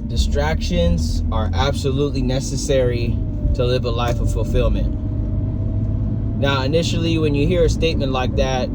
Distractions are absolutely necessary to live a life of fulfillment. Now, initially, when you hear a statement like that,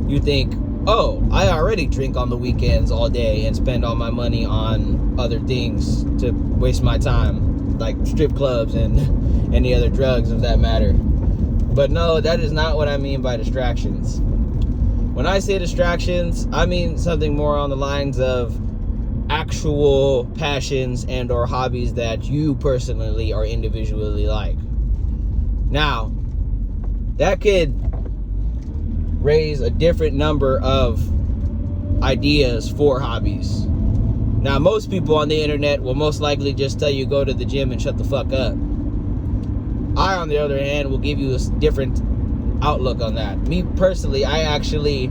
you think, oh, I already drink on the weekends all day and spend all my money on other things to waste my time, like strip clubs and any other drugs of that matter. But no, that is not what I mean by distractions. When I say distractions, I mean something more on the lines of actual passions and or hobbies that you personally or individually like. Now, that could raise a different number of ideas for hobbies. Now, most people on the internet will most likely just tell you go to the gym and shut the fuck up. I, on the other hand, will give you a different outlook on that. Me personally, I actually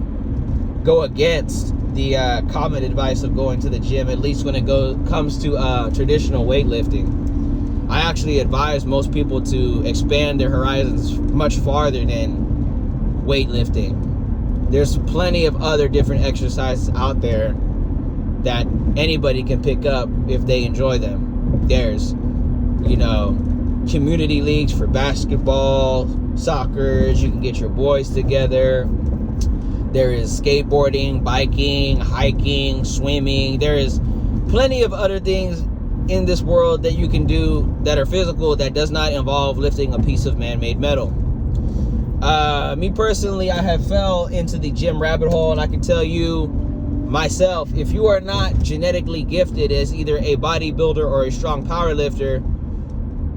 go against the common advice of going to the gym, at least when it comes to traditional weightlifting. I actually advise most people to expand their horizons much farther than weightlifting. There's plenty of other different exercises out there that anybody can pick up if they enjoy them. There's, community leagues for basketball, soccer. You can get your boys together. There is skateboarding, biking, hiking, swimming. There is plenty of other things in this world that you can do that are physical that does not involve lifting a piece of man-made metal. Me personally, I have fell into the gym rabbit hole, and I can tell you myself, if you are not genetically gifted as either a bodybuilder or a strong powerlifter,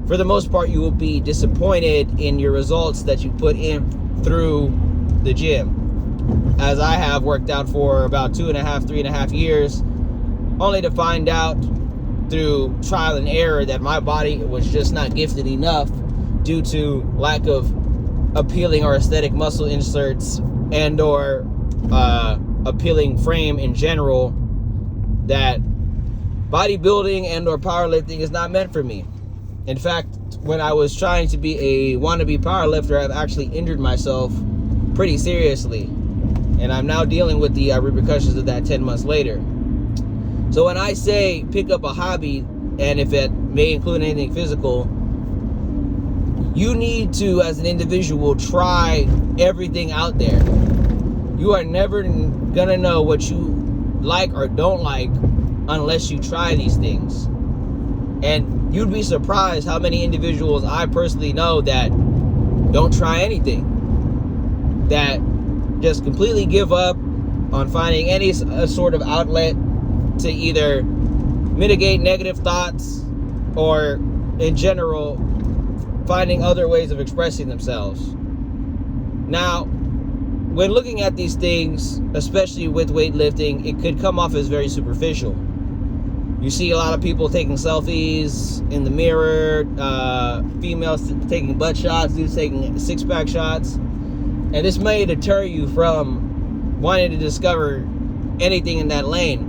for the most part, you will be disappointed in your results that you put in through the gym. As I have worked out for about 3.5 years, only to find out through trial and error that my body was just not gifted enough due to lack of appealing or aesthetic muscle inserts and or appealing frame in general, that bodybuilding and or powerlifting is not meant for me. In fact, when I was trying to be a wannabe powerlifter, I've actually injured myself pretty seriously, and I'm now dealing with the repercussions of that 10 months later. So when I say pick up a hobby, and if it may include anything physical, you need to, as an individual, try everything out there. You are never gonna know what you like or don't like unless you try these things. And you'd be surprised how many individuals I personally know that don't try anything, that just completely give up on finding any sort of outlet to either mitigate negative thoughts or, in general, finding other ways of expressing themselves. Now, when looking at these things, especially with weightlifting, it could come off as very superficial. You see a lot of people taking selfies in the mirror, females taking butt shots, dudes taking six-pack shots, and this may deter you from wanting to discover anything in that lane.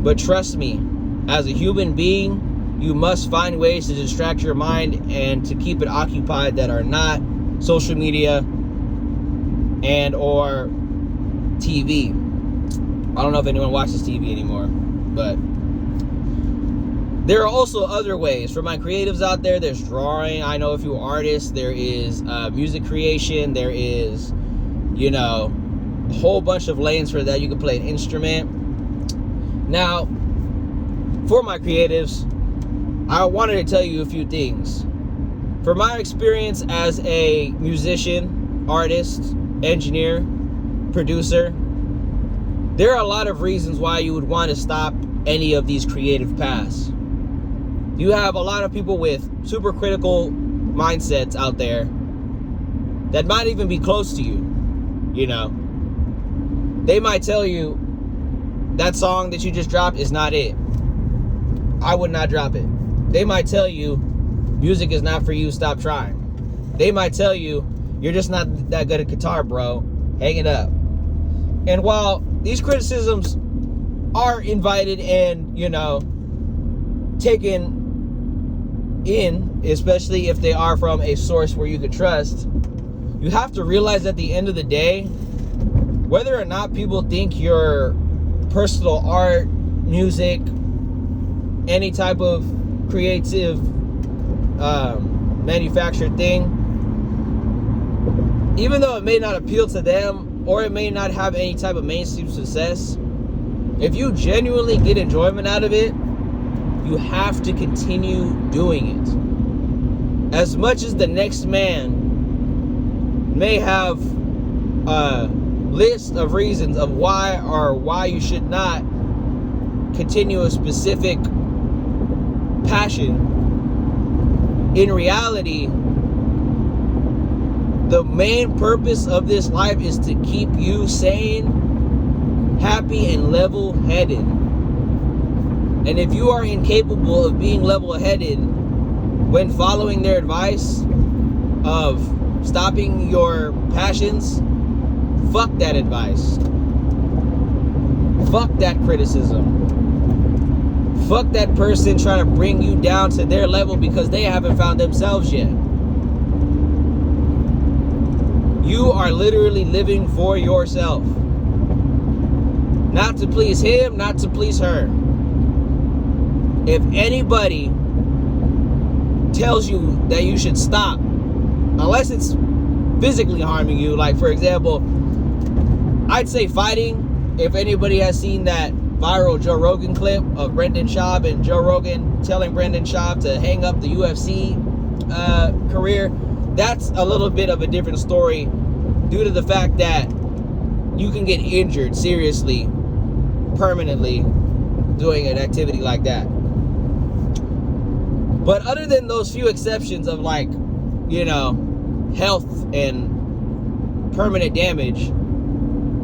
But trust me, as a human being, you must find ways to distract your mind and to keep it occupied that are not social media and or TV. I don't know if anyone watches TV anymore, but there are also other ways. For my creatives out there, there's drawing. I know a few artists. There is music creation. There is, a whole bunch of lanes for that. You can play an instrument. Now, for my creatives, I wanted to tell you a few things. For my experience as a musician, artist, engineer, producer, there are a lot of reasons why you would want to stop any of these creative paths. You have a lot of people with super critical mindsets out there that might even be close to you. They might tell you that song that you just dropped is not it. I would not drop it. They might tell you music is not for you, stop trying. They might tell you you're just not that good at guitar, bro, hang it up. And while these criticisms are invited and, taken in, especially if they are from a source where you could trust, you have to realize at the end of the day, whether or not people think your personal art, music, any type of creative manufactured thing, even though it may not appeal to them or it may not have any type of mainstream success, if you genuinely get enjoyment out of it, you have to continue doing it. As much as the next man may have a list of reasons of why you should not continue a specific passion, in reality, the main purpose of this life is to keep you sane, happy, and level-headed. And if you are incapable of being level-headed when following their advice of stopping your passions, fuck that advice. Fuck that criticism. Fuck that person trying to bring you down to their level because they haven't found themselves yet. You are literally living for yourself. Not to please him, not to please her. If anybody tells you that you should stop, unless it's physically harming you, like for example, I'd say fighting. If anybody has seen that viral Joe Rogan clip of Brendan Schaub and Joe Rogan telling Brendan Schaub to hang up the UFC career, that's a little bit of a different story due to the fact that you can get injured seriously, permanently, doing an activity like that. But other than those few exceptions of like, you know, health and permanent damage,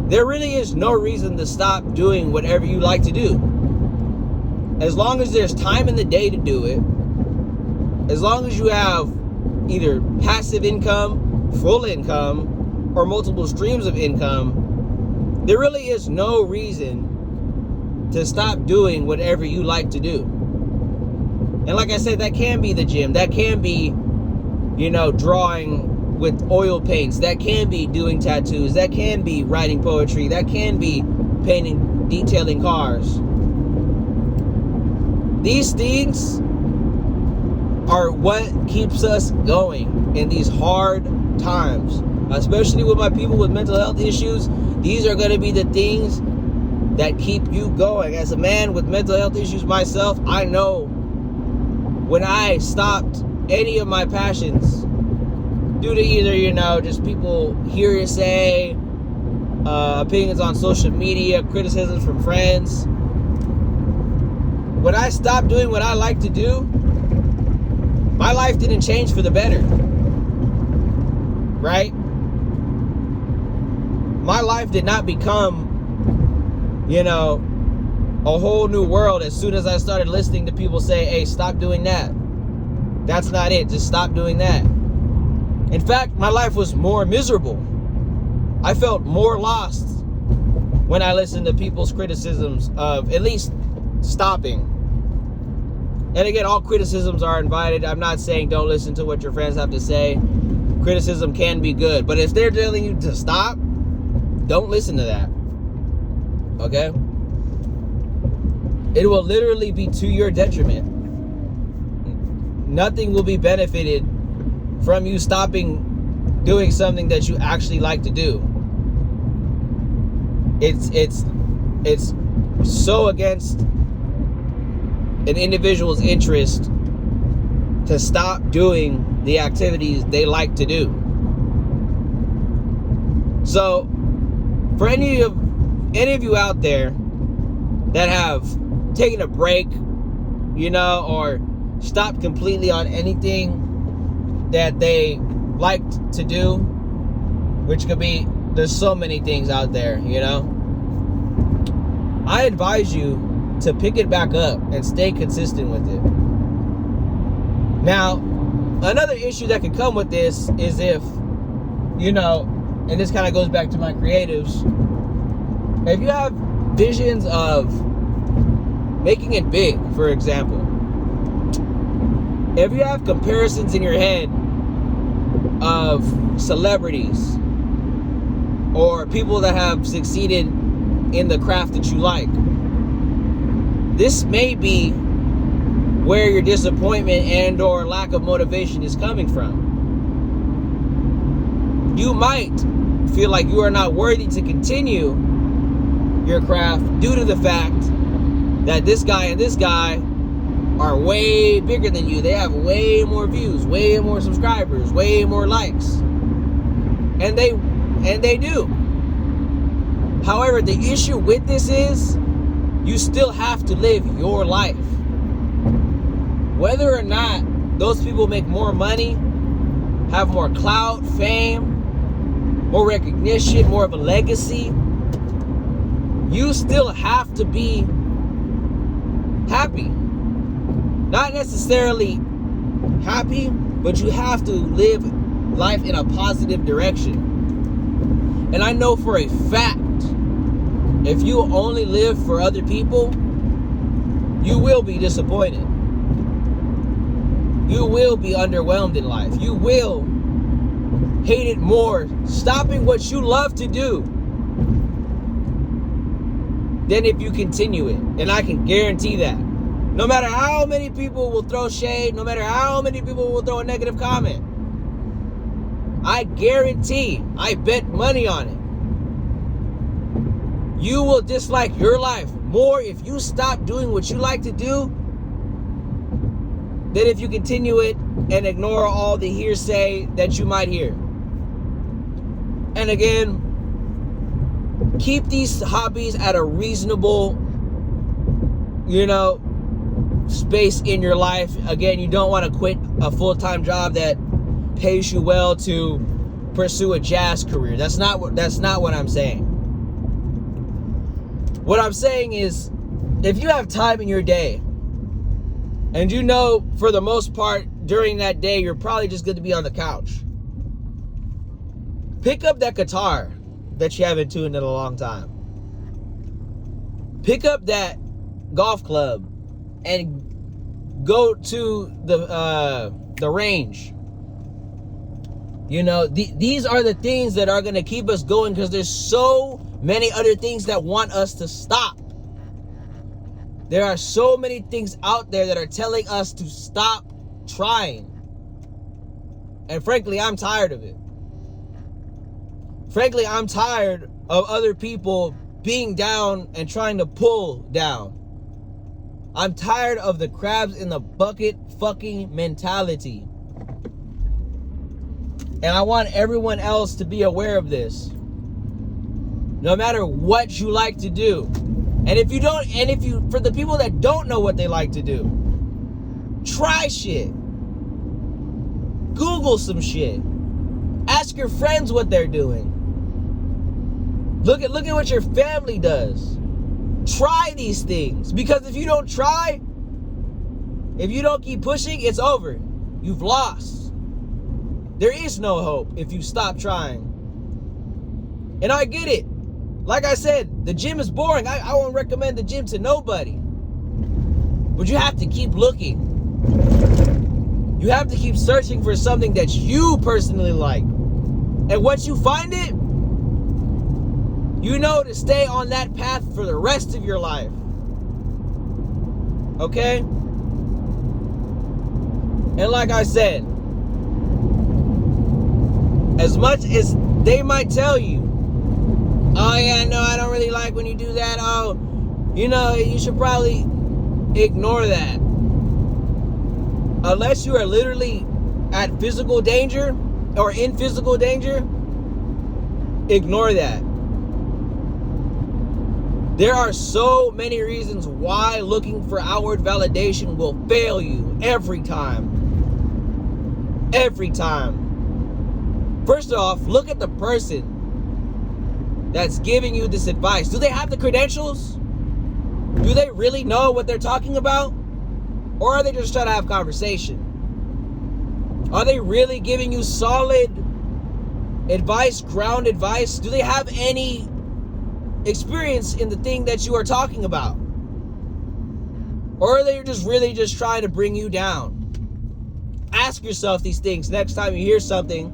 there really is no reason to stop doing whatever you like to do. As long as there's time in the day to do it, as long as you have either passive income, full income, or multiple streams of income, there really is no reason to stop doing whatever you like to do. And like I said, that can be the gym, that can be, you know, drawing with oil paints, that can be doing tattoos, that can be writing poetry, that can be painting, detailing cars. These things are what keeps us going in these hard times, especially with my people with mental health issues. These are going to be the things that keep you going. As a man with mental health issues myself, I know when I stopped any of my passions due to either, you know, just people hearsay, opinions on social media, criticisms from friends. When I stopped doing what I like to do, my life didn't change for the better. Right? My life did not become, you know, a whole new world as soon as I started listening to people say, hey, stop doing that. That's not it. Just stop doing that. In fact, my life was more miserable. I felt more lost when I listened to people's criticisms of at least stopping. And again, all criticisms are invited. I'm not saying don't listen to what your friends have to say. Criticism can be good. But if they're telling you to stop, don't listen to that. Okay? It will literally be to your detriment. Nothing will be benefited from you stopping doing something that you actually like to do. It's so against an individual's interest to stop doing the activities they like to do. So, for any of you out there that have taken a break, you know, or stopped completely on anything that they liked to do, which could be, there's so many things out there, you know, I advise you to pick it back up and stay consistent with it. Now, another issue that could come with this is if, you know, and this kind of goes back to my creatives, if you have visions of making it big, for example, if you have comparisons in your head of celebrities or people that have succeeded in the craft that you like, this may be where your disappointment and or lack of motivation is coming from. You might feel like you are not worthy to continue your craft due to the fact that this guy and this guy are way bigger than you. They have way more views, way more subscribers, way more likes. And they do. However, the issue with this is you still have to live your life. Whether or not those people make more money, have more clout, fame, more recognition, more of a legacy, you still have to be happy. Not necessarily happy, but you have to live life in a positive direction. And I know for a fact, if you only live for other people, you will be disappointed. You will be underwhelmed in life. You will hate it more stopping what you love to do than if you continue it. And I can guarantee that. No matter how many people will throw shade, no matter how many people will throw a negative comment, I guarantee, I bet money on it, you will dislike your life more if you stop doing what you like to do than if you continue it and ignore all the hearsay that you might hear. And again, keep these hobbies at a reasonable, space in your life. Again, you don't want to quit a full-time job that pays you well to pursue a jazz career. That's not what I'm saying. What I'm saying is, if you have time in your day, and for the most part during that day you're probably just going to be on the couch, pick up that guitar that you haven't tuned in a long time. Pick up that golf club and go to the range. These are the things that are going to keep us going, because there's so many other things that want us to stop. There are so many things out there that are telling us to stop trying. And frankly, I'm tired of it. Frankly, I'm tired of other people being down and trying to pull down. I'm tired of the crabs in the bucket fucking mentality. And I want everyone else to be aware of this. No matter what you like to do. And for the people that don't know what they like to do, try shit. Google some shit. Ask your friends what they're doing. Look at what your family does. Try these things. Because if you don't try, if you don't keep pushing, it's over. You've lost. There is no hope if you stop trying. And I get it. Like I said, the gym is boring. I won't recommend the gym to nobody. But you have to keep looking. You have to keep searching for something that you personally like. And once you find it, to stay on that path for the rest of your life. Okay? And like I said, as much as they might tell you, oh yeah, no, I don't really like when you do that. Oh, you should probably ignore that. Unless you are literally at physical danger or in physical danger, ignore that. There are so many reasons why looking for outward validation will fail you every time. Every time. First off, look at the person that's giving you this advice. Do they have the credentials? Do they really know what they're talking about? Or are they just trying to have conversation? Are they really giving you solid advice, ground advice? Do they have any experience in the thing that you are talking about? Or are they really just trying to bring you down? Ask yourself these things next time you hear something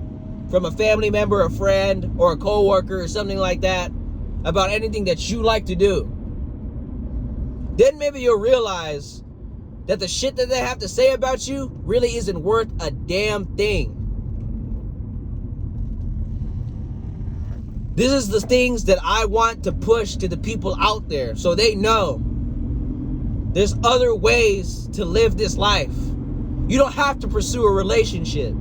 from a family member, a friend, or a coworker, or something like that, about anything that you like to do. Then maybe you'll realize that the shit that they have to say about you really isn't worth a damn thing. This is the things that I want to push to the people out there so they know there's other ways to live this life. You don't have to pursue a relationship.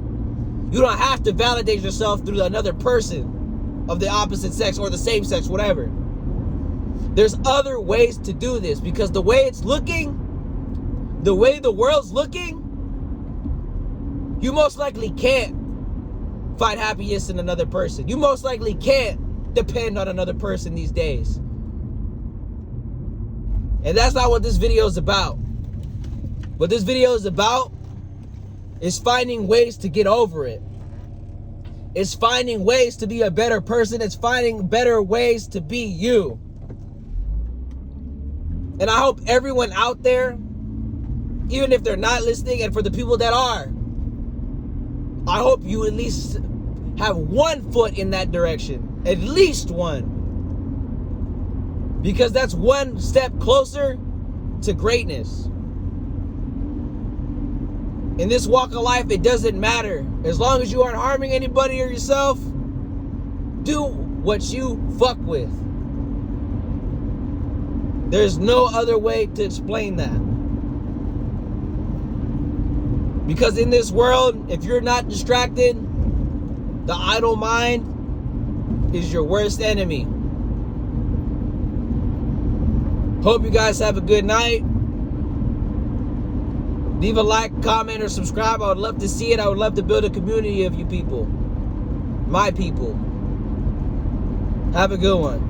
You don't have to validate yourself through another person of the opposite sex or the same sex, whatever. There's other ways to do this, because the way it's looking, the way the world's looking, you most likely can't find happiness in another person. You most likely can't depend on another person these days. And that's not what this video is about. What this video is about is finding ways to get over it. It's finding ways to be a better person. It's finding better ways to be you. And I hope everyone out there, even if they're not listening, and for the people that are, I hope you at least have 1 foot in that direction. At least one. Because that's one step closer to greatness. In this walk of life, it doesn't matter. As long as you aren't harming anybody or yourself, do what you fuck with. There's no other way to explain that. Because in this world, if you're not distracted, the idle mind is your worst enemy. Hope you guys have a good night. Leave a like, comment, or subscribe. I would love to see it. I would love to build a community of you people. My people. Have a good one.